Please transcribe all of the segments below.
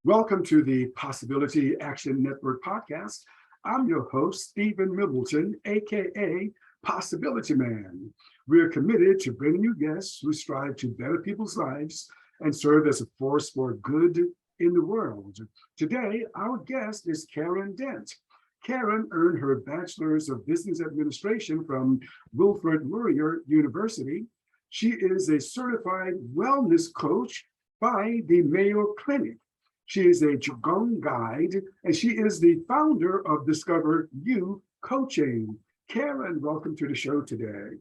Welcome to the Possibility Action Network podcast. I'm your host, Stephen Middleton, aka Possibilityman. We're committed to bringing you guests who strive to better people's lives and serve as a force for good in the world. Today, our guest is Karin Dent. Karin earned her Bachelor's of Business Administration from Wilfrid Laurier University. She is a certified wellness coach by the Mayo Clinic. She is a Qigong guide, and she is the founder of Discover You Coaching. Karin, welcome to the show today.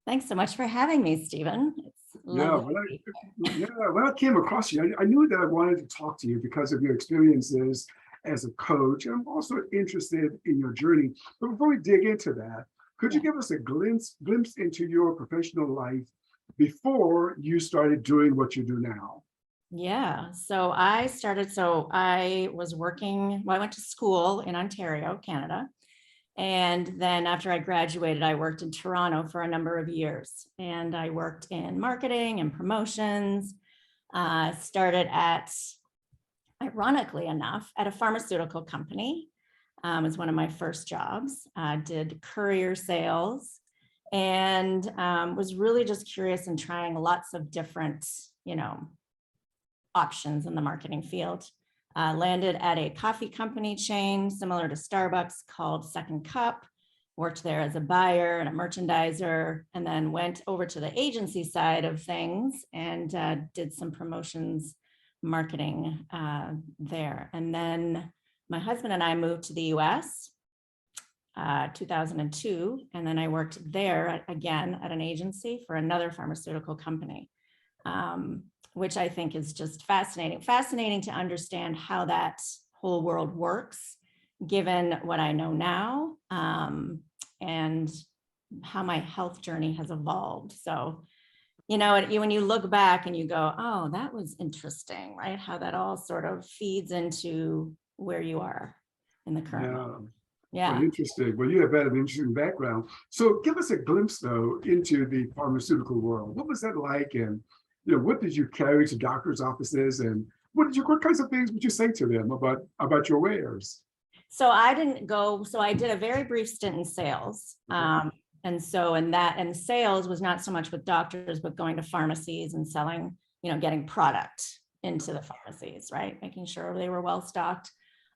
Thanks so much for having me, Stephen. It's lovely. When I came across you, I knew that I wanted to talk to you because of your experiences as a coach. I'm also interested in your journey. But before we dig into that, could you give us a glimpse into your professional life before you started doing what you do now? Yeah, so I was working, I went to school in Ontario, Canada. And then after I graduated, I worked in Toronto for a number of years. And I worked in marketing and promotions, started at, ironically enough, at a pharmaceutical company. Was one of my first jobs, did courier sales, and was really just curious and trying lots of different, options in the marketing field. Landed at a coffee company chain similar to Starbucks called Second Cup, worked there as a buyer and a merchandiser, and then went over to the agency side of things and did some promotions marketing there. And then my husband and I moved to the US 2002, and then I worked there again at an agency for another pharmaceutical company. Which I think is just fascinating to understand how that whole world works, given what I know now, and how my health journey has evolved. So, when you look back and you go, oh, that was interesting, right? How that all sort of feeds into where you are in the current moment. Yeah. Well, interesting. Well, you have had an interesting background. So give us a glimpse, though, into the pharmaceutical world. What was that like? And what did you carry to doctors' offices, and what kinds of things would you say to them about your wares? So I did a very brief stint in sales. And sales was not so much with doctors, but going to pharmacies and selling, getting product into the pharmacies, right? Making sure they were well stocked.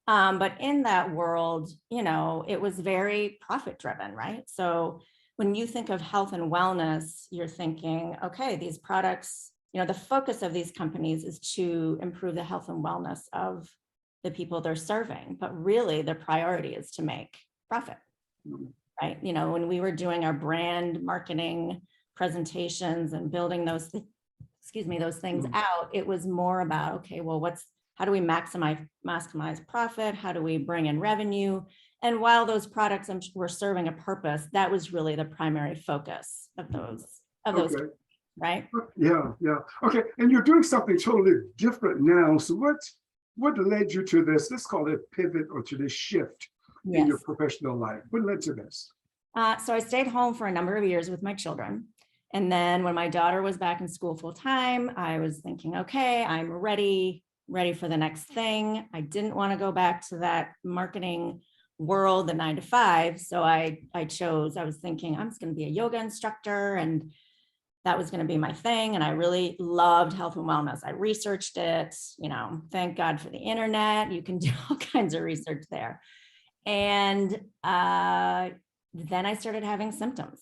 But in that world, it was very profit driven, right? So when you think of health and wellness, you're thinking, okay, these products, the focus of these companies is to improve the health and wellness of the people they're serving, but really the priority is to make profit, right? When we were doing our brand marketing presentations and building those things out, it was more about, okay, well, how do we maximize profit? How do we bring in revenue? And while those products were serving a purpose, that was really the primary focus of those, Okay. right? Yeah. Okay, and you're doing something totally different now. So what led you to this? Let's call it pivot, or to this shift in your professional life. What led to this? So I stayed home for a number of years with my children. And then when my daughter was back in school full time, I was thinking, okay, I'm ready for the next thing. I didn't want to go back to that marketing world, the 9 to 5. So I was thinking I'm just going to be a yoga instructor, and that was going to be my thing. And I really loved health and wellness. I researched it, thank God for the internet. You can do all kinds of research there. And then I started having symptoms.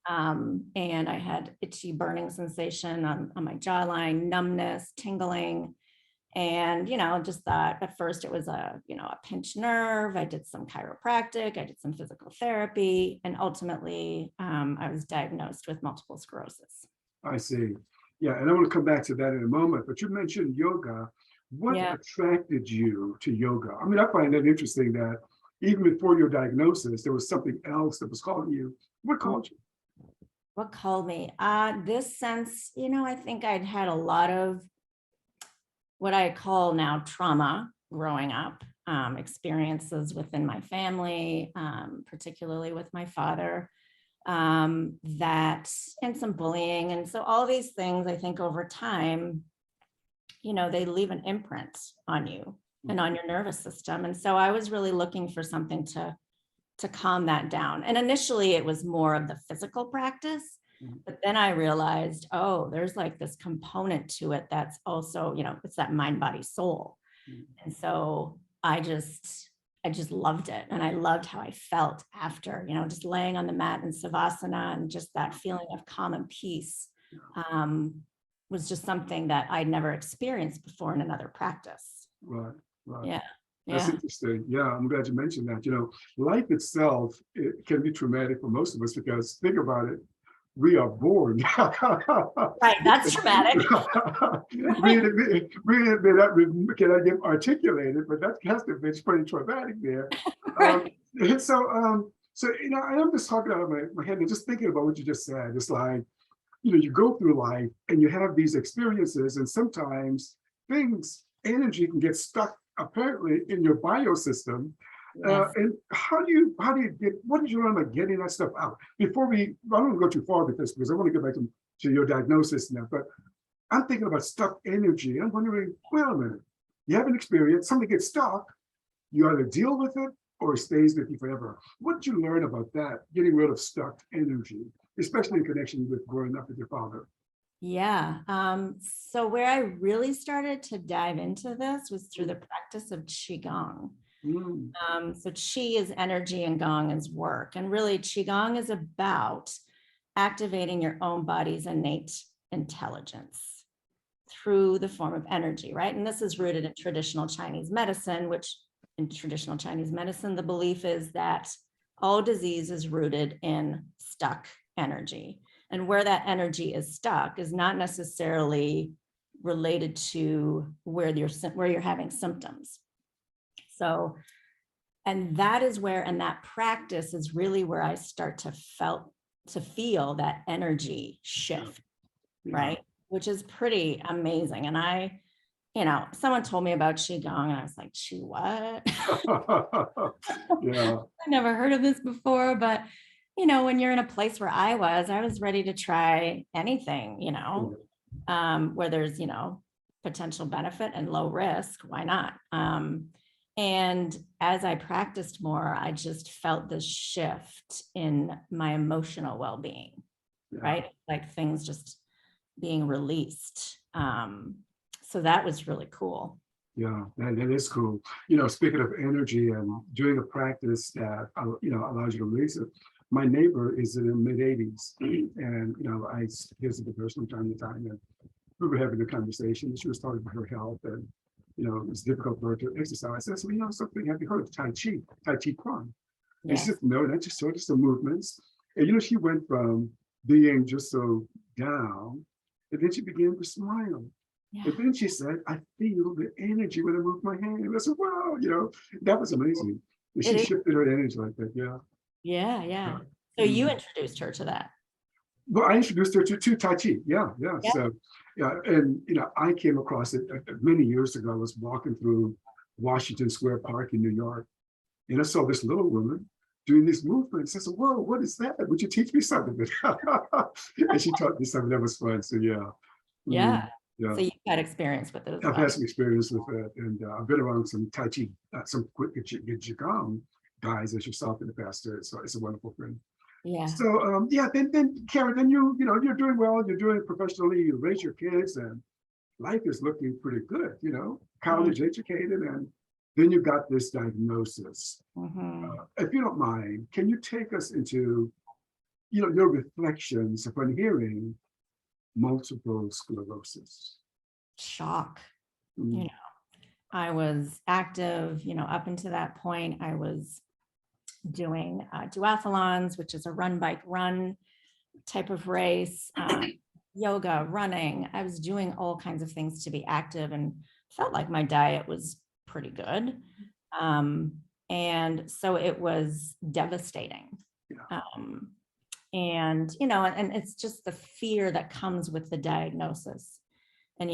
And I had itchy burning sensation on my jawline, numbness, tingling. And, just thought at first it was a pinched nerve. I did some chiropractic, I did some physical therapy, and ultimately I was diagnosed with multiple sclerosis. I see. Yeah, and I want to come back to that in a moment, but you mentioned yoga. What attracted you to yoga? I mean, I find that interesting that even before your diagnosis, there was something else that was calling you. What called you? What called me? This sense, I think I'd had a lot of what I call now trauma growing up, experiences within my family, particularly with my father, and some bullying. And so all these things, I think over time, they leave an imprint on you and on your nervous system. And so I was really looking for something to calm that down. And initially it was more of the physical practice, but then I realized, oh, there's like this component to it that's also, it's that mind, body, soul. And so I just loved it. And I loved how I felt after, just laying on the mat in Savasana, and just that feeling of calm and peace was just something that I'd never experienced before in another practice. Right. Yeah. That's interesting. Yeah, I'm glad you mentioned that. Life itself, it can be traumatic for most of us, because think about it. We are born. Right, that's traumatic. May not cannot get articulated, but that has to be pretty traumatic there. Right. So I'm just talking out of my head and just thinking about what you just said. It's like, you go through life and you have these experiences, and sometimes energy can get stuck apparently in your biosystem. Yes. And how do you what did you learn about getting that stuff out? I don't want to go too far with this, because I want to get back to your diagnosis now, but I'm thinking about stuck energy. I'm wondering, wait a minute, you have an experience, something gets stuck, you either deal with it or it stays with you forever. What did you learn about that, getting rid of stuck energy, especially in connection with growing up with your father? Yeah. So where I really started to dive into this was through the practice of Qigong. So Qi is energy and Gong is work. And really, Qigong is about activating your own body's innate intelligence through the form of energy, right? And this is rooted in traditional Chinese medicine, which in traditional Chinese medicine, the belief is that all disease is rooted in stuck energy. And where that energy is stuck is not necessarily related to where you're having symptoms. So, and that is where, and that practice is really where I start to feel that energy shift, right? Which is pretty amazing. And someone told me about Qigong and I was like, Qi what? Yeah. I never heard of this before, but when you're in a place where I was ready to try anything, where there's, potential benefit and low risk, why not? And as I practiced more, I just felt this shift in my emotional well-being, right? Like things just being released. So that was really cool. Yeah, that is cool. Speaking of energy and doing a practice that, allows you to release it. My neighbor is in the mid-80s, and, I visited her from time to time, and we were having a conversation. She was talking about her health, and, it's difficult for her to exercise. I said, something, have you heard of Tai Chi Chuan? And she said, no, that's just sort of some movements. And, she went from being just so down, and then she began to smile. Yeah. And then she said, I feel the energy when I move my hand. And I said, wow, that was amazing. And she shifted her energy like that. Yeah. So you introduced her to that. Well, I introduced her to Tai Chi. Yeah. So, and, I came across it many years ago. I was walking through Washington Square Park in New York, and I saw this little woman doing these movements. I said, whoa, what is that? Would you teach me something? And she taught me something that was fun. So, yeah. Yeah. So you've had experience with it as well. I've had some experience with it, and I've been around some Tai Chi, some quick Qigong guys as yourself in the past. So it's a wonderful thing. Yeah. So then Karin, then you're doing well. You're doing it professionally. You raise your kids, and life is looking pretty good. College educated, and then you got this diagnosis. If you don't mind, can you take us into, your reflections upon hearing multiple sclerosis? Shock. I was active, up until that point. I was doing duathlons, which is a run, bike, run type of race, yoga, running. I was doing all kinds of things to be active and felt like my diet was pretty good. And so it was devastating. And it's just the fear that comes with the diagnosis. And,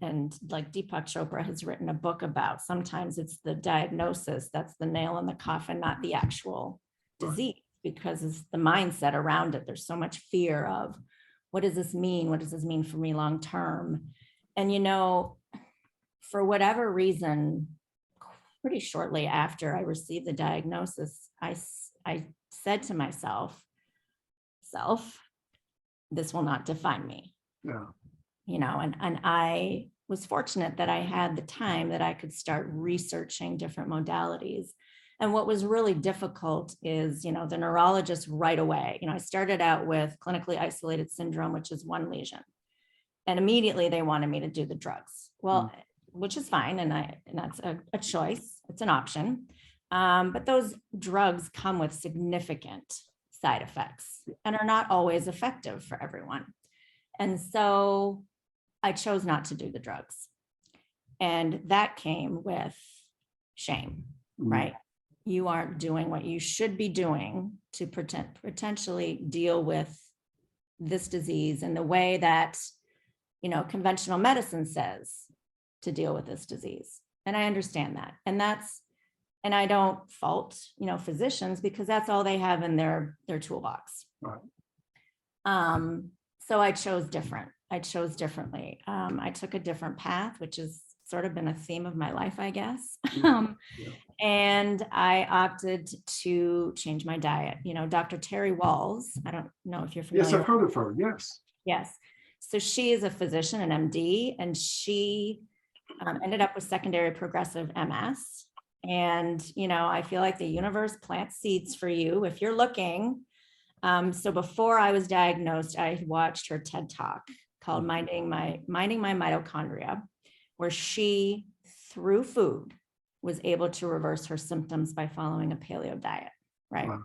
and like Deepak Chopra has written a book about, sometimes it's the diagnosis that's the nail in the coffin, not the actual disease, because it's the mindset around it. There's so much fear of, what does this mean? What does this mean for me long term? And, for whatever reason, pretty shortly after I received the diagnosis, I said to myself, this will not define me. Yeah. And I was fortunate that I had the time that I could start researching different modalities. And what was really difficult is, the neurologist right away, I started out with clinically isolated syndrome, which is one lesion. And immediately they wanted me to do the drugs. Well, which is fine. And that's a choice. It's an option. But those drugs come with significant side effects and are not always effective for everyone. And so I chose not to do the drugs. And that came with shame, right? You aren't doing what you should be doing to potentially deal with this disease in the way that, conventional medicine says to deal with this disease. And I understand that. And I don't fault, physicians, because that's all they have in their toolbox. Right. So I chose differently. I took a different path, which has sort of been a theme of my life, I guess. And I opted to change my diet. Dr. Terry Walls, I don't know if you're familiar. Yes, I've heard of her. Yes. Yes. So she is a physician, an MD, and she ended up with secondary progressive MS. And, I feel like the universe plants seeds for you if you're looking. So before I was diagnosed, I watched her TED Talk called Minding My Mitochondria, where she, through food, was able to reverse her symptoms by following a paleo diet, right? Wow.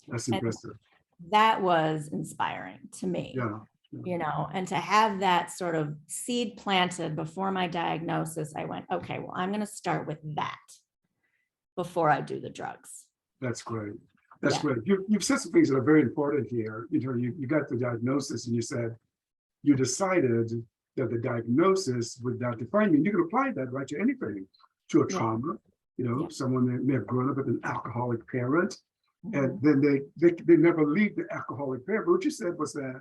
That's impressive. And that was inspiring to me. Yeah. And to have that sort of seed planted before my diagnosis, I went, okay, well, I'm going to start with that before I do the drugs. That's great. That's great. You've said some things that are very important here. You got the diagnosis and you said you decided that the diagnosis would not define you. And you can apply that, right, to anything, to a trauma, someone that may have grown up with an alcoholic parent, and then they never leave the alcoholic parent. But what you said was that,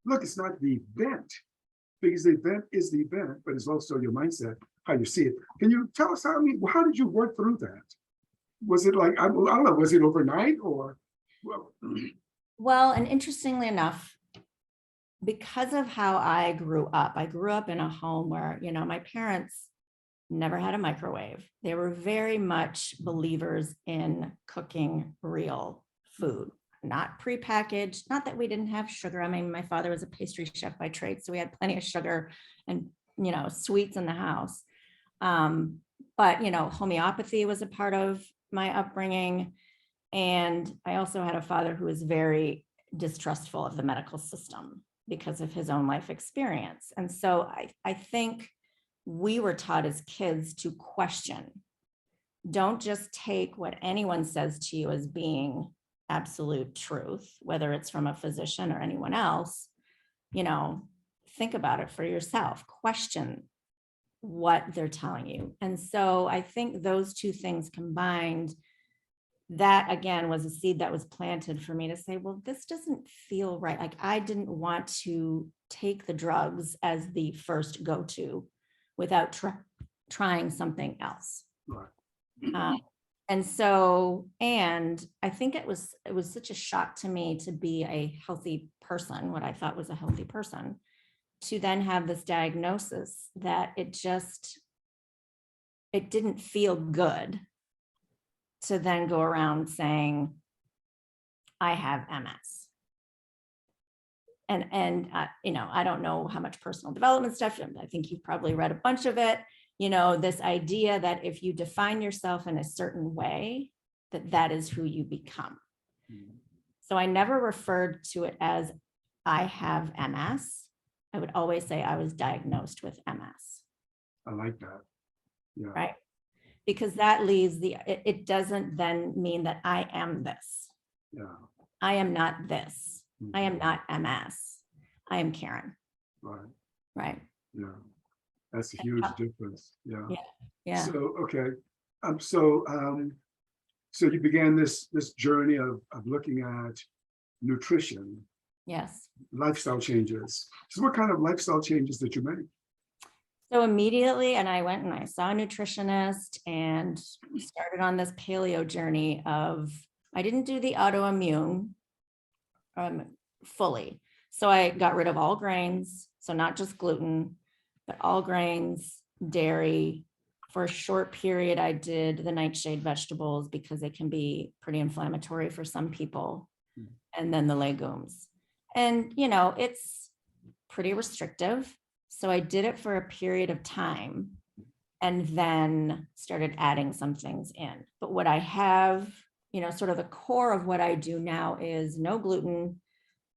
look, it's not the event, because the event is the event, but it's also your mindset, how you see it. Can you tell us how did you work through that? Was it like, I don't know, was it overnight or? Well, and interestingly enough, because of how I grew up in a home where, my parents never had a microwave. They were very much believers in cooking real food, not prepackaged. Not that we didn't have sugar. I mean, my father was a pastry chef by trade, so we had plenty of sugar and, sweets in the house. But, homeopathy was a part of my upbringing. And I also had a father who was very distrustful of the medical system because of his own life experience. And so I think we were taught as kids to question. Don't just take what anyone says to you as being absolute truth, whether it's from a physician or anyone else. Think about it for yourself. Question what they're telling you. And so I think those two things combined, that again was a seed that was planted for me to say, well, this doesn't feel right. Like I didn't want to take the drugs as the first go-to without trying something else. Right. And I think it was such a shock to me to be a healthy person, what I thought was a healthy person, to then have this diagnosis that it didn't feel good to then go around saying, I have MS. And I don't know how much personal development stuff, I think you've probably read a bunch of it, this idea that if you define yourself in a certain way, that is who you become. So I never referred to it as I have MS. I would always say I was diagnosed with MS. I like that. Yeah. Right. Because that leaves it doesn't then mean that I am this. Yeah. I am not this. I am not MS. I am Karin. Right. Right. Yeah. That's a huge difference. Yeah. Yeah. So, okay. So you began this journey of looking at nutrition. Yes. Lifestyle changes. So what kind of lifestyle changes did you make? So immediately, and I went and I saw a nutritionist and started on this paleo journey of, I didn't do the autoimmune fully. So I got rid of all grains. So not just gluten, but all grains, dairy. For a short period, I did the nightshade vegetables because they can be pretty inflammatory for some people. And then the legumes. And, it's pretty restrictive. So I did it for a period of time and then started adding some things in. But what I have, sort of the core of what I do now is no gluten,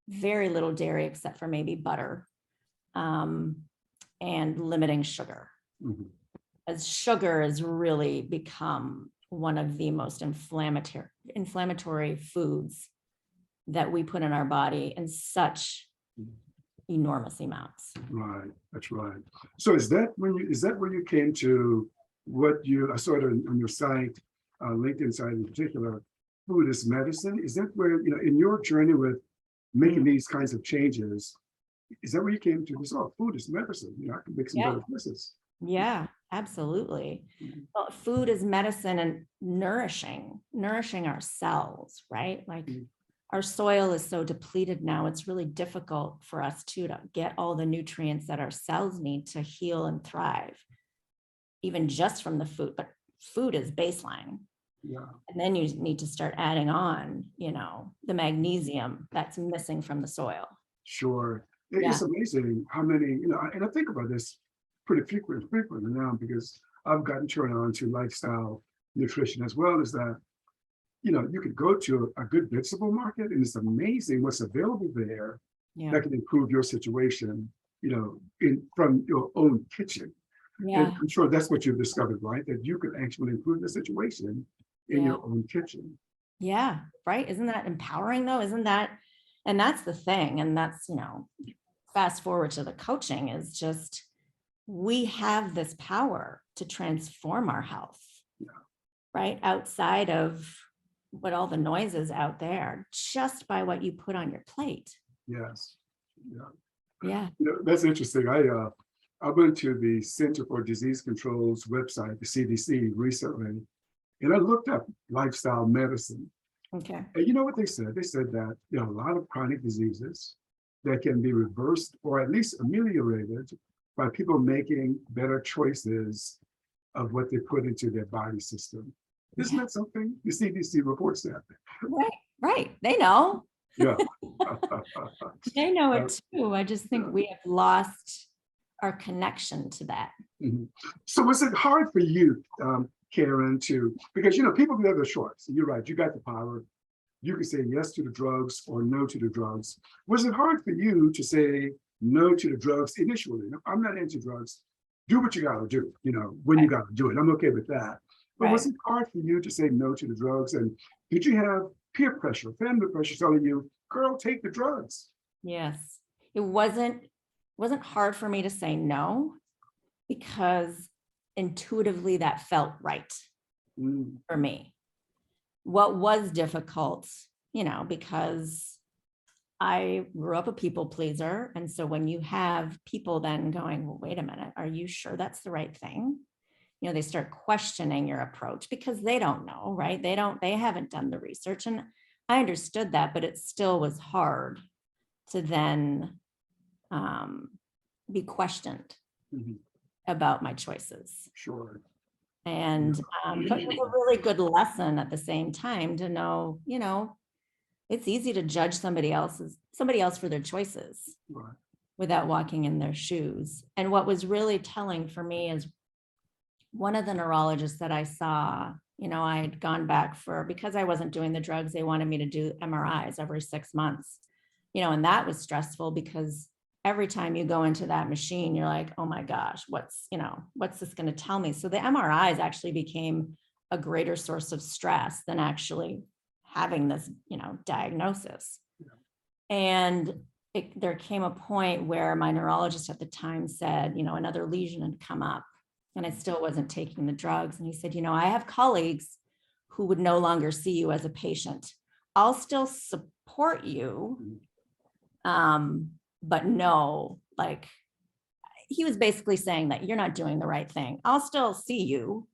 very little dairy, except for maybe butter, and limiting sugar. As sugar has really become one of the most inflammatory foods that we put in our body in such enormous amounts. Right, that's right. So is that where you came to what I saw it on your site, LinkedIn site in particular, food is medicine? Is that where, in your journey with making these kinds of changes, is that where you came to this? Oh, food is medicine. I can make some better choices. Yeah, absolutely. Well, food is medicine and nourishing our cells, right? Like our soil is so depleted now, it's really difficult for us to get all the nutrients that our cells need to heal and thrive, even just from the food, but food is baseline. Yeah. And then you need to start adding on, the magnesium that's missing from the soil. Sure. It's amazing how many, and I think about this pretty frequently now because I've gotten turned on to lifestyle nutrition as well as that. You could go to a good vegetable market and it's amazing what's available there that can improve your situation, from your own kitchen. Yeah. And I'm sure that's what you've discovered, right? That you could actually improve the situation in your own kitchen. Yeah. Right. Isn't that empowering though? And that's the thing. And that's, fast forward to the coaching is just, we have this power to transform our health, right? Outside of what all the noise is out there, just by what you put on your plate. Yes. Yeah. That's interesting. I went to the Center for Disease Control's website, the CDC, recently, and I looked up lifestyle medicine. Okay. And you know what they said? They said that a lot of chronic diseases that can be reversed or at least ameliorated by people making better choices of what they put into their body system. Isn't that something? The CDC reports that. Right. They know. Yeah. They know it too. I just think we have lost our connection to that. So was it hard for you, Karin, because people have their choice. You're right, you got the power. You can say yes to the drugs or no to the drugs. Was it hard for you to say no to the drugs initially? I'm not into drugs. Do what you gotta do, when you gotta do it. I'm okay with that. But was it hard for you to say no to the drugs? And did you have peer pressure, family pressure telling you, girl, take the drugs? Yes. It wasn't hard for me to say no because intuitively that felt right for me. What was difficult, because I grew up a people pleaser. And so when you have people then going, well, wait a minute, are you sure that's the right thing? They start questioning your approach because they don't know, right? They haven't done the research. And I understood that, but it still was hard to then be questioned about my choices. Sure. And but it was a really good lesson at the same time to know, it's easy to judge somebody else for their choices without walking in their shoes. And what was really telling for me is one of the neurologists that I saw, I had gone back because I wasn't doing the drugs, they wanted me to do MRIs every 6 months, and that was stressful because every time you go into that machine, you're like, oh my gosh, what's this going to tell me? So the MRIs actually became a greater source of stress than actually having this, diagnosis. And there came a point where my neurologist at the time said, another lesion had come up and I still wasn't taking the drugs. And he said, I have colleagues who would no longer see you as a patient. I'll still support you. But no, he was basically saying that you're not doing the right thing. I'll still see you,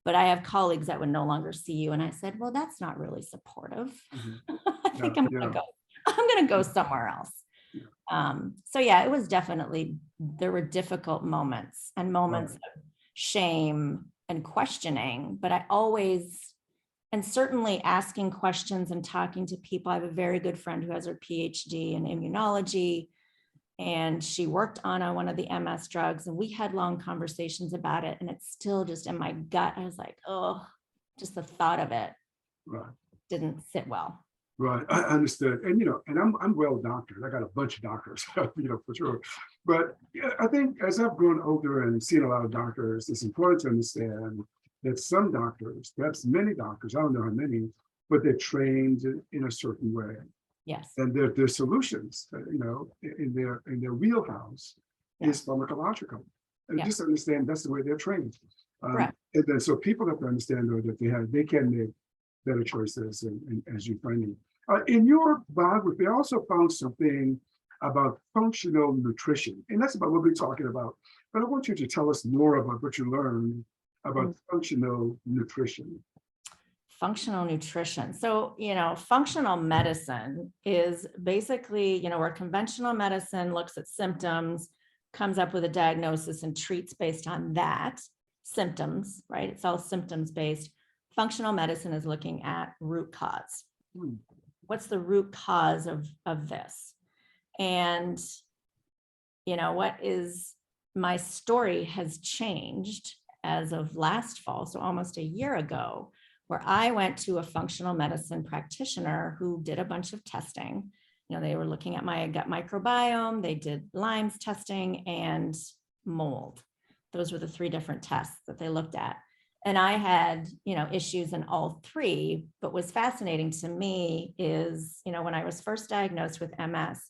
but I have colleagues that would no longer see you. And I said, well, that's not really supportive. Mhm. I think I'm gonna go somewhere else. So yeah, it was definitely, there were difficult moments and moments of shame and questioning, but I always, and certainly asking questions and talking to people. I have a very good friend who has her PhD in immunology, and she worked on one of the MS drugs, and we had long conversations about it. And it's still just in my gut. I was like, oh, just the thought of it Right. didn't sit well. Right, I understood, and and I'm well doctored. I got a bunch of doctors, for sure. But yeah, I think as I've grown older and seen a lot of doctors, it's important to understand that some doctors, perhaps many doctors, I don't know how many, but they're trained in a certain way, Yes. and their solutions, in their wheelhouse is pharmacological, and just understand that's the way they're trained. Correct. And then so people have to understand though that they can make better choices, and as you find it. In your biography, I also found something about functional nutrition, and that's about what we're talking about. But I want you to tell us more about what you learned about functional nutrition. Functional nutrition. So, functional medicine is basically, where conventional medicine looks at symptoms, comes up with a diagnosis and treats based on that symptoms, right? It's all symptoms based. Functional medicine is looking at root cause. What's the root cause of this? And, what is my story has changed as of last fall, so almost a year ago, where I went to a functional medicine practitioner who did a bunch of testing. They were looking at my gut microbiome, they did Lyme's testing and mold. Those were the 3 different tests that they looked at. And I had, issues in all 3, but what's fascinating to me is, when I was first diagnosed with MS,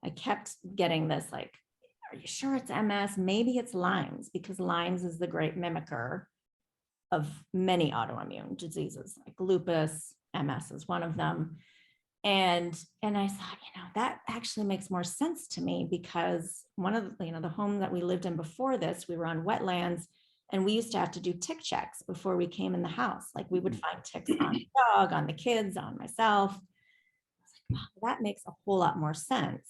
I kept getting this like, are you sure it's MS? Maybe it's Lyme's, because Lyme's is the great mimicker of many autoimmune diseases, like lupus. MS is one of them. And I thought, that actually makes more sense to me, because one of the home that we lived in before this, we were on wetlands, and we used to have to do tick checks before we came in the house. Like we would find ticks on the dog, on the kids, on myself. I was like, wow, that makes a whole lot more sense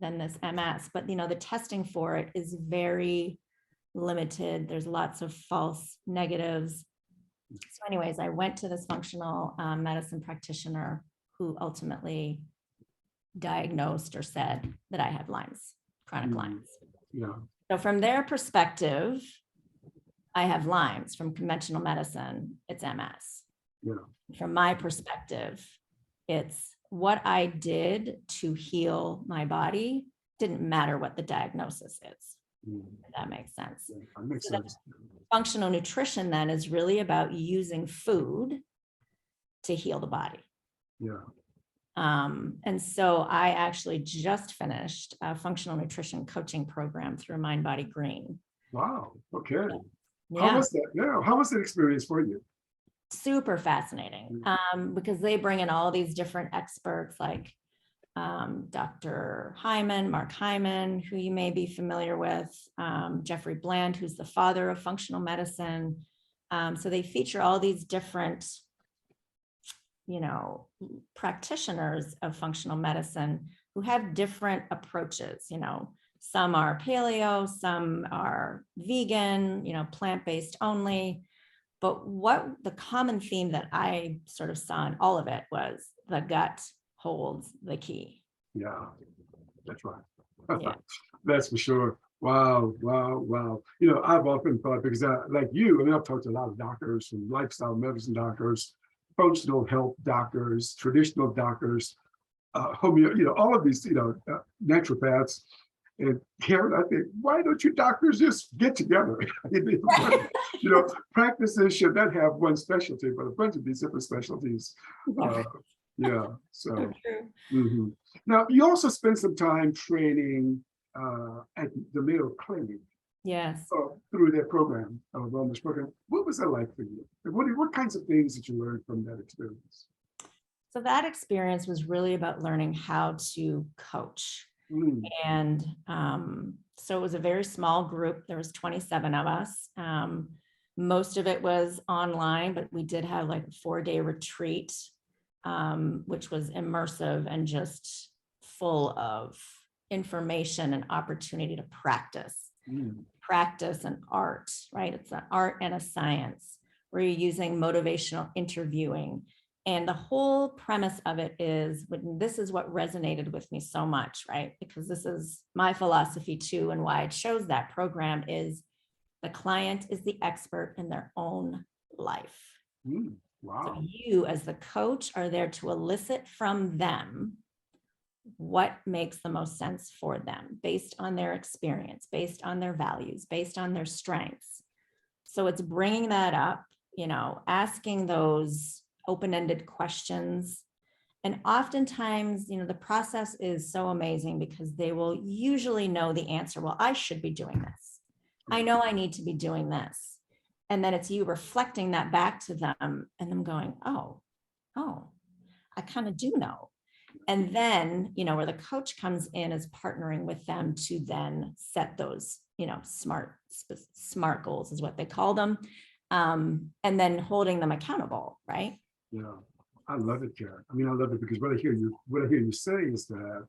than this MS. But, the testing for it is very limited. There's lots of false negatives. So anyways, I went to this functional medicine practitioner who ultimately diagnosed or said that I had Lyme's, chronic Lyme's. Yeah. So from their perspective, I have Lyme's. From conventional medicine, it's MS. Yeah. From my perspective, it's what I did to heal my body didn't matter what the diagnosis is. If that makes sense. Yeah, that makes So sense. Functional nutrition then is really about using food to heal the body. Yeah. And so I actually just finished a functional nutrition coaching program through Mind Body Green. Wow. Okay. Yeah. How was that? Yeah. How was the experience for you? Super fascinating, because they bring in all these different experts like Dr. Mark Hyman, who you may be familiar with, Jeffrey Bland, who's the father of functional medicine. So they feature all these different, practitioners of functional medicine who have different approaches. Some are paleo, some are vegan, plant-based only. But what the common theme that I sort of saw in all of it was the gut holds the key. Yeah, that's right. Yeah. That's for sure. Wow, wow, wow. I've often thought, because like you, I've talked to a lot of doctors, from lifestyle medicine doctors, functional health doctors, traditional doctors, homeo, all of these, naturopaths. And Karen, I think, why don't you doctors just get together? Practices should not have one specialty, but a bunch of these different specialties. Yeah. So, mhm. Now you also spent some time training at the Mayo Clinic. Yes. Through their program, wellness program. What was that like for you? What kinds of things did you learn from that experience? So that experience was really about learning how to coach. And So it was a very small group. There was 27 of us. Most of it was online, but we did have like a 4-day retreat, which was immersive and just full of information and opportunity to practice. Practice and art, right? It's an art and a science where you're using motivational interviewing. And the whole premise of it is, this is what resonated with me so much, right? Because this is my philosophy too, and why I chose that program is the client is the expert in their own life. Wow. So you as the coach are there to elicit from them what makes the most sense for them based on their experience, based on their values, based on their strengths. So it's bringing that up, asking those open-ended questions. And oftentimes, the process is so amazing because they will usually know the answer. Well, I should be doing this. I know I need to be doing this. And then it's you reflecting that back to them and them going, oh, I kind of do know. And then, where the coach comes in is partnering with them to then set those, smart goals is what they call them. And then holding them accountable, right? Yeah, I love it, Karen. I mean, I love it because what I hear you say is that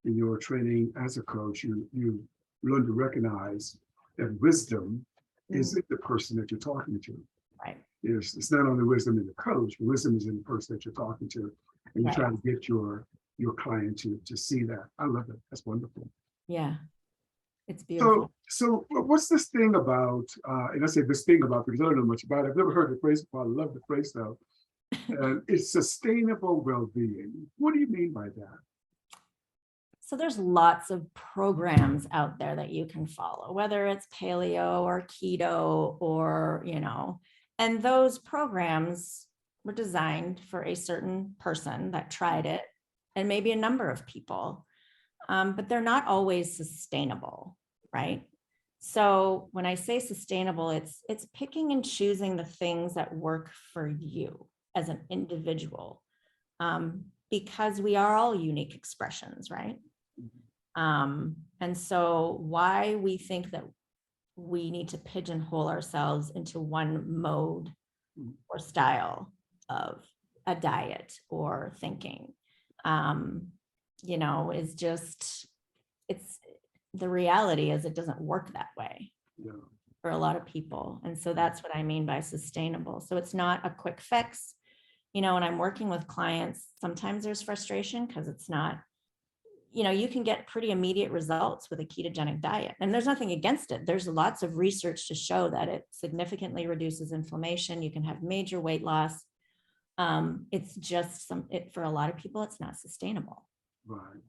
in your training as a coach, you learn to recognize that wisdom is in the person that you're talking to. Right. It's not only wisdom in the coach, but wisdom is in the person that you're talking to, and you try to get your client to see that. I love it. That's wonderful. Yeah, it's beautiful. So what's this thing about? And I say this thing about because I don't know much about it. I've never heard the phrase before. I love the phrase though. And it's sustainable well-being. What do you mean by that? So there's lots of programs out there that you can follow, whether it's paleo or keto or, and those programs were designed for a certain person that tried it and maybe a number of people, but they're not always sustainable, right? So when I say sustainable, it's picking and choosing the things that work for you as an individual, because we are all unique expressions, right? And so why we think that we need to pigeonhole ourselves into one mode or style of a diet or thinking, is just, it's the reality is it doesn't work that way for a lot of people. And so that's what I mean by sustainable. So it's not a quick fix. When I'm working with clients, sometimes there's frustration because it's not, you can get pretty immediate results with a ketogenic diet. And there's nothing against it. There's lots of research to show that it significantly reduces inflammation. You can have major weight loss. It's just for a lot of people, it's not sustainable. Right.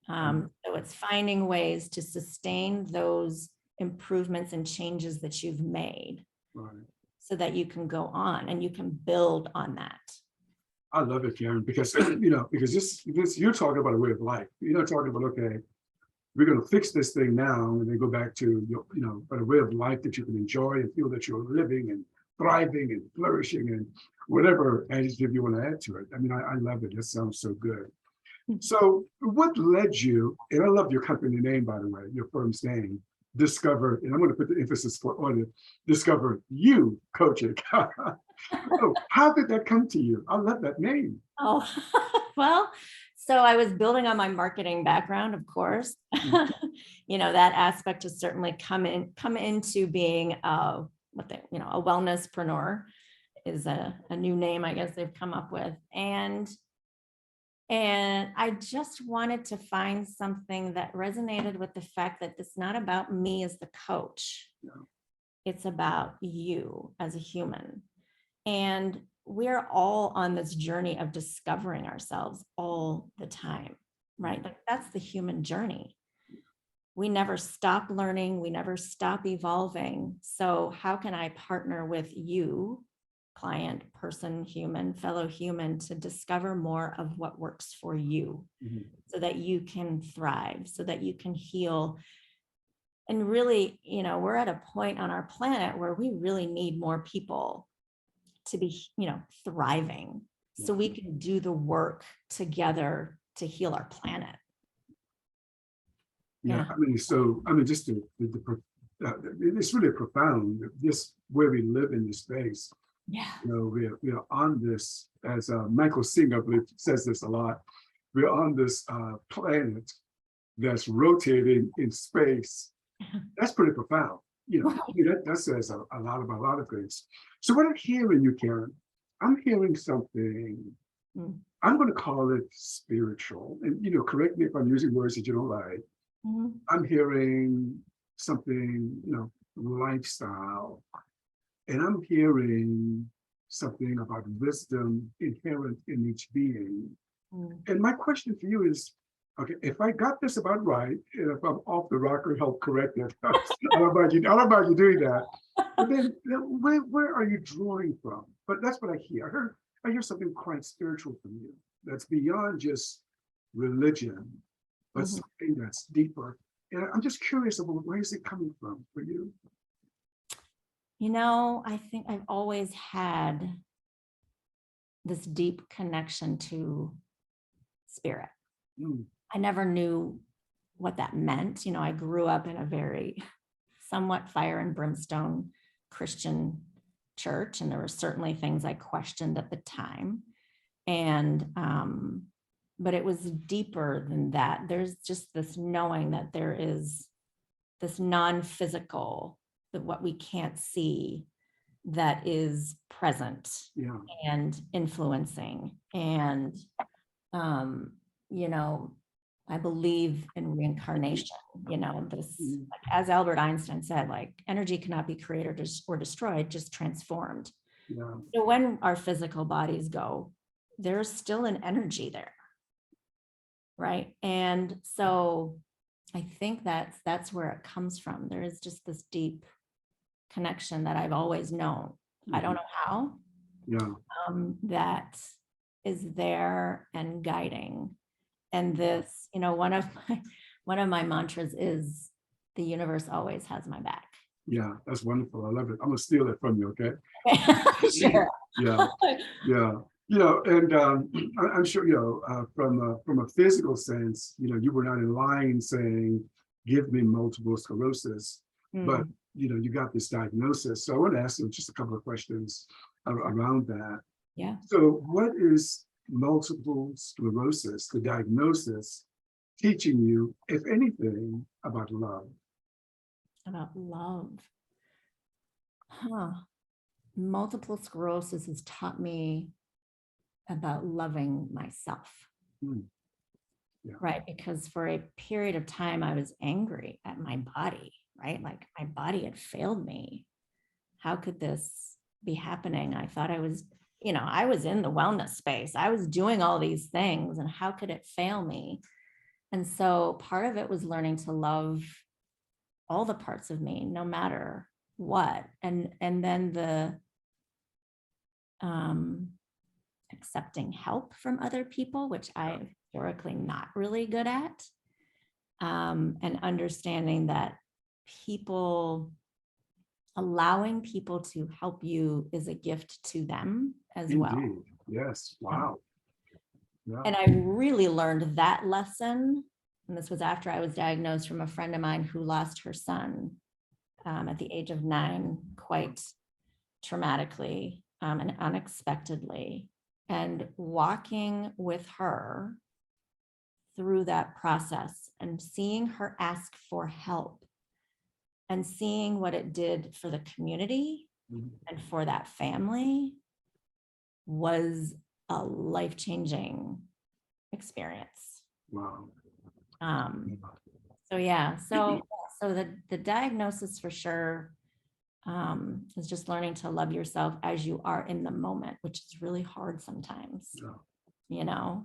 So it's finding ways to sustain those improvements and changes that you've made so that you can go on and you can build on that. I love it, Karen, because because this you're talking about a way of life. You're not talking about, okay, we're going to fix this thing now and then go back to but a way of life that you can enjoy and feel that you're living and thriving and flourishing and whatever adjective you want to add to it. I mean, I love it. That sounds so good. So what led you, and I love your company name, by the way, your firm's name, Discover, and I'm going to put the emphasis on it, Discover You Coaching. Oh, how did that come to you? I love that name. Oh, well, so I was building on my marketing background, of course. That aspect has certainly come into being a wellnesspreneur is a new name I guess they've come up with. And I just wanted to find something that resonated with the fact that it's not about me as the coach. No. It's about you as a human. And we're all on this journey of discovering ourselves all the time, right? Like that's the human journey. We never stop learning. We never stop evolving. So how can I partner with you, client, person, human, fellow human, to discover more of what works for you so that you can thrive, so that you can heal. And really, we're at a point on our planet where we really need more people to be, thriving so we can do the work together to heal our planet. Yeah, Yeah. I mean, so I mean, just it's really profound. Just where we live in this space. Yeah. You know, we're on this, as Michael Singer, I believe, says this a lot. We're on this planet that's rotating in space. That's pretty profound. You know, I mean, that says a lot about a lot of things. So what I'm hearing you, Karen, I'm hearing something. Mm. I'm going to call it spiritual. And you know, correct me if I'm using words that you don't like. Mhm. I'm hearing something, you know, lifestyle, and I'm hearing something about wisdom inherent in each being. Mm. And my question for you is, okay, if I got this about right, and if I'm off the rocker, help correct it. I don't know about you. I don't know about you doing that. But then where are you drawing from? But that's what I hear. I hear something quite spiritual from you. That's beyond just religion, but Mhm. something that's deeper. And I'm just curious about where is it coming from for you? You know, I think I've always had this deep connection to spirit. Mm, I never knew what that meant. You know, I grew up in a very somewhat fire and brimstone Christian church, and there were certainly things I questioned at the time. And but it was deeper than that. There's just this knowing that there is this non-physical, that what we can't see, that is present yeah. and influencing. And you know, I believe in reincarnation, you know, this, Mm, like, as Albert Einstein said, like, energy cannot be created or destroyed, just transformed. yeah. So when our physical bodies go, there's still an energy there, right? And so I think that's where it comes from. There is just this deep connection that I've always known. I don't know how, Yeah. that is there and guiding. And this, you know, one of my mantras is, the universe always has my back. Yeah. That's wonderful. I love it. I'm gonna steal it from you, okay? Sure. Yeah. Yeah. You know, and I'm sure, you know, from a physical sense, you know, you were not in line saying, give me multiple sclerosis, but Mm, you know, you got this diagnosis. So I want to ask you just a couple of questions around that. yeah. So what is multiple sclerosis, the diagnosis, teaching you, if anything, about love? About love. Huh. Multiple sclerosis has taught me about loving myself, Hmm, yeah. right? Because for a period of time, I was angry at my body, right? Like, my body had failed me. How could this be happening? I thought I was, you know, I was in the wellness space. I was doing all these things, and how could it fail me? And so part of it was learning to love all the parts of me, no matter what. And then the um, accepting help from other people, which I'm historically not really good at, and understanding that people, allowing people to help you is a gift to them as well. Indeed. Yes. Wow. Yeah. And I really learned that lesson. And this was after I was diagnosed, from a friend of mine who lost her son at the age of 9, quite traumatically and unexpectedly. And walking with her through that process and seeing her ask for help and seeing what it did for the community Mhm. and for that family was a life-changing experience. Wow. Um, so yeah, so the diagnosis for sure is just learning to love yourself as you are in the moment, which is really hard sometimes, Yeah. you know.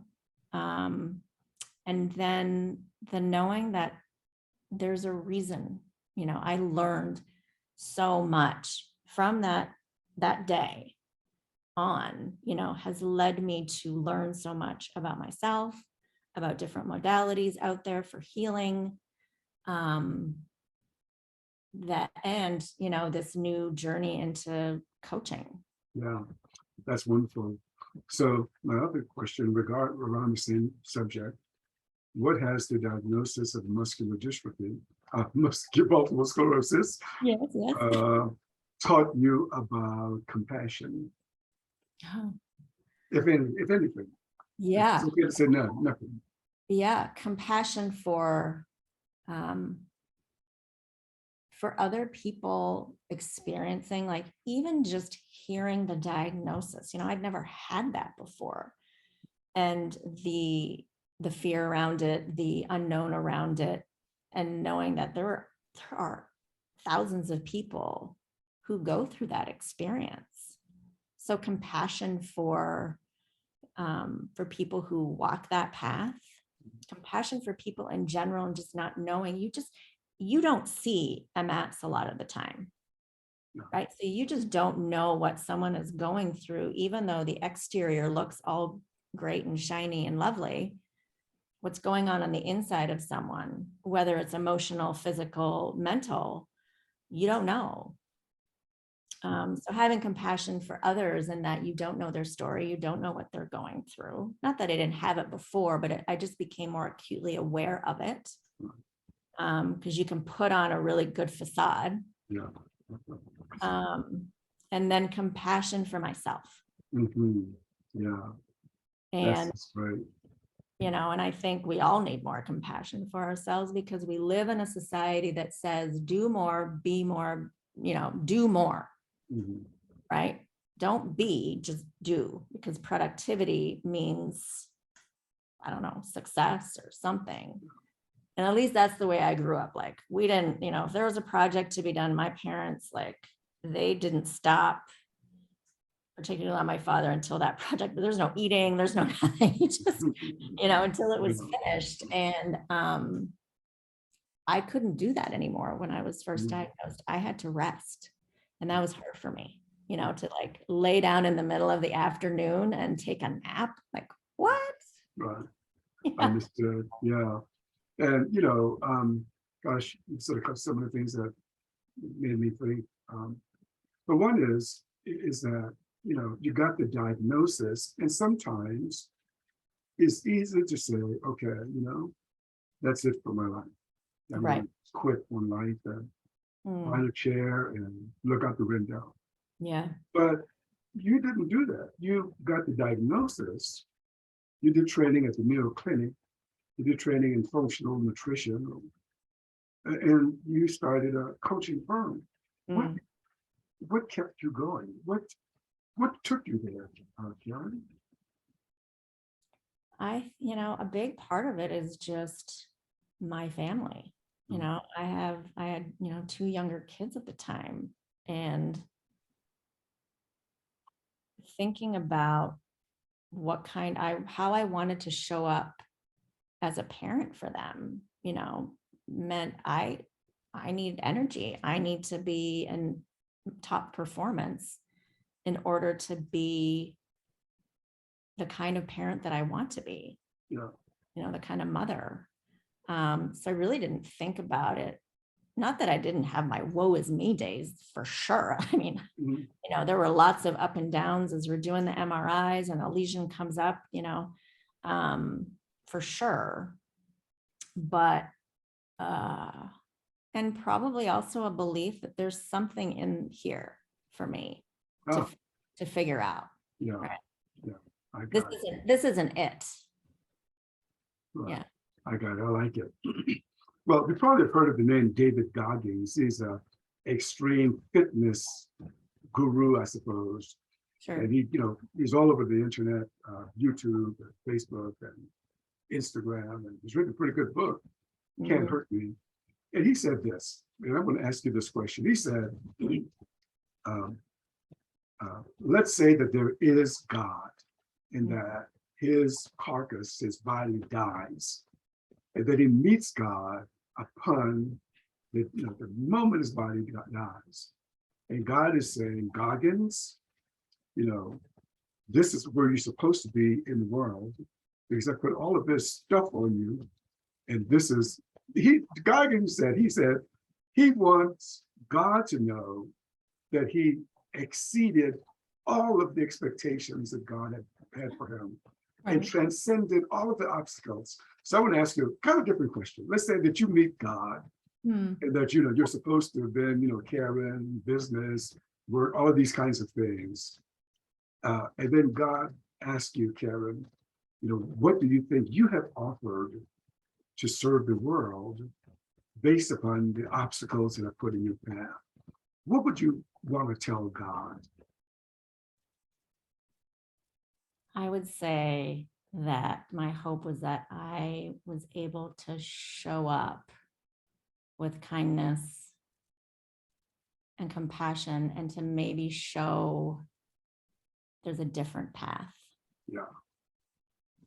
And then the knowing that there's a reason, you know, I learned so much from that day on, you know, has led me to learn so much about myself, about different modalities out there for healing, that, and, you know, this new journey into coaching. Yeah. That's wonderful. So my other question around the same subject, what has the diagnosis of muscular dystrophy, multiple sclerosis, Yes, yes. taught you about compassion, Oh, if anything? yeah. It's okay to say no, nothing. Yeah. Compassion for other people experiencing, like even just hearing the diagnosis, I'd never had that before. And the fear around it, the unknown around it, and knowing that there are thousands of people who go through that experience. So compassion for people who walk that path, compassion for people in general, and just not knowing, you don't see MS a lot of the time, right? So you just don't know what someone is going through, even though the exterior looks all great and shiny and lovely. What's going on the inside of someone, whether it's emotional, physical, mental, you don't know. So having compassion for others, and that you don't know their story, you don't know what they're going through. Not that I didn't have it before, but I just became more acutely aware of it. Because you can put on a really good facade. Yeah. And then compassion for myself. Yeah. And that's right. and I think we all need more compassion for ourselves, because we live in a society that says do more, be more, do more, right? Don't be, just do, because productivity means, I don't know, success or something. And at least that's the way I grew up. Like, we didn't, if there was a project to be done, my parents, like, they didn't stop, particularly on my father, until that project. There's no eating, there's no nothing. You just, until it was finished. And I couldn't do that anymore when I was first diagnosed. I had to rest. And that was hard for me, to like lay down in the middle of the afternoon and take a nap. Like, what? Right. Yeah. Understood. Yeah. And, gosh, sort of some of the things that made me think. But one is that, you got the diagnosis, and sometimes it's easy to say, okay, that's it for my life. I'm Right. going to quit one life and find a chair and look out the window. Yeah. But you didn't do that. You got the diagnosis. You did training at the Mayo Clinic. You did training in functional nutrition, and you started a coaching firm. What kept you going? What took you there, Karin? A big part of it is just my family. I had, 2 younger kids at the time, and thinking about how I wanted to show up as a parent for them, meant I need energy. I need to be in top performance in order to be the kind of parent that I want to be, the kind of mother. So I really didn't think about it. Not that I didn't have my woe is me days, for sure. I mean, there were lots of up and downs as we're doing the MRIs and a lesion comes up, for sure. But, and probably also a belief that there's something in here for me to figure out. Yeah. Right? Yeah. This isn't it. Right. Yeah. I got it. I like it. Well, you probably have heard of the name David Goggins. He's a extreme fitness guru, I suppose. Sure. And he's all over the internet, YouTube, Facebook, and Instagram, and he's written a pretty good book, Can't Hurt Me. And he said this, and I'm going to ask you this question. He said, let's say that there is God, and that his carcass, his body dies, and that he meets God upon the moment his body dies. And God is saying, Goggins, this is where you're supposed to be in the world, because I put all of this stuff on you. And this is, Goggins said he wants God to know that he exceeded all of the expectations that God had for him, and transcended all of the obstacles. So I want to ask you a kind of different question. Let's say that you meet God Hmm. and that, you know, you're supposed to have been, you know, caring, business, work, all of these kinds of things. And then God asks you, Karin, you know, what do you think you have offered to serve the world based upon the obstacles that are put in your path? What would you want to tell God? I would say that my hope was that I was able to show up with kindness and compassion and to maybe show there's a different path. Yeah.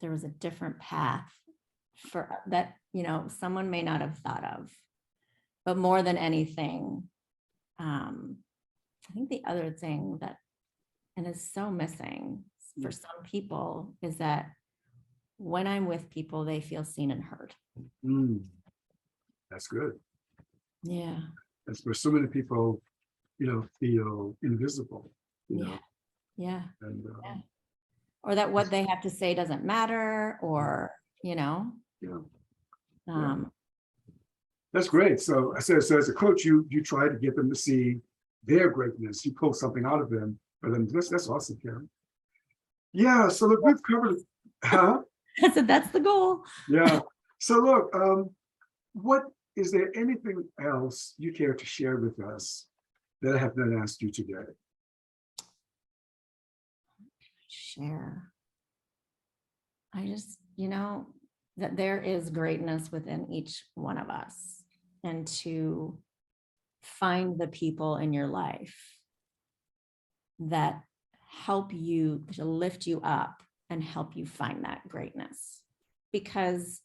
There was a different path for that, you know, someone may not have thought of. But more than anything, I think the other thing that, and is so missing for some people, is that when I'm with people, they feel seen and heard. That's good. Yeah. That's where so many people, you know, feel invisible, you know. Yeah. And Yeah. Or that what they have to say doesn't matter, or, you know. yeah. That's great. So I said, so as a coach, you try to get them to see their greatness. You pull something out of them. But then that's awesome, Karin. Yeah. So look, we've covered. Huh? I said that's the goal. Yeah. So look, what is there anything else you care to share with us that I have not asked you today? Share. I just, you know, that there is greatness within each one of us, and to find the people in your life that help you, to lift you up and help you find that greatness, because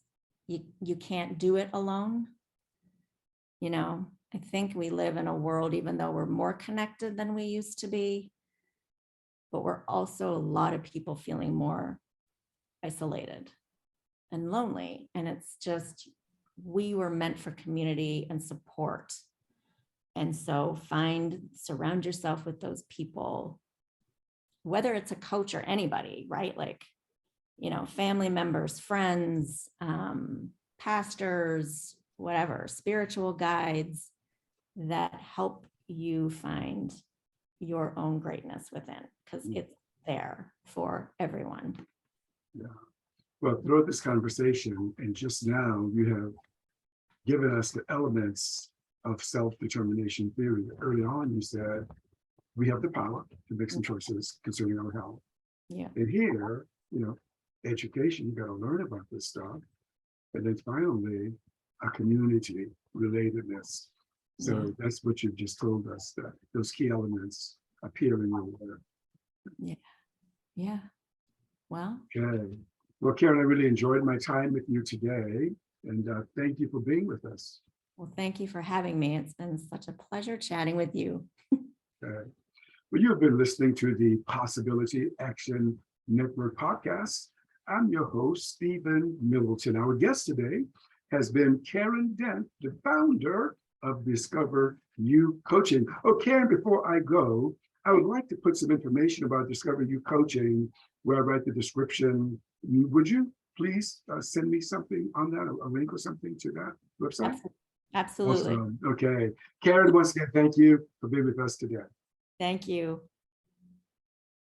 you can't do it alone. You know, I think we live in a world, even though we're more connected than we used to be, but we're also a lot of people feeling more isolated and lonely. And it's just, we were meant for community and support. And so surround yourself with those people, whether it's a coach or anybody, right? Like, you know, family members, friends, pastors, whatever, spiritual guides that help you find your own greatness within, because it's there for everyone. Yeah. Well, throughout this conversation, and just now, you have given us the elements of self-determination theory. Early on, you said we have the power to make some choices concerning our health. Yeah. And here, you know, education, you got to learn about this stuff. And then finally, a community relatedness. So that's what you've just told us, that those key elements appear in your work. Yeah. Yeah. Well. Okay. Well, Karin, I really enjoyed my time with you today. And thank you for being with us. Well, thank you for having me. It's been such a pleasure chatting with you. Okay. Well, you have been listening to the Possibility Action Network podcast. I'm your host, Stephen Middleton. Our guest today has been Karin Dent, the founder of Discover You Coaching. Oh, Karin, before I go, I would like to put some information about Discover You Coaching where I write the description. Would you please send me something on that, a link or something to that website? Absolutely. Awesome. Okay. Karin, once again, thank you for being with us today. Thank you.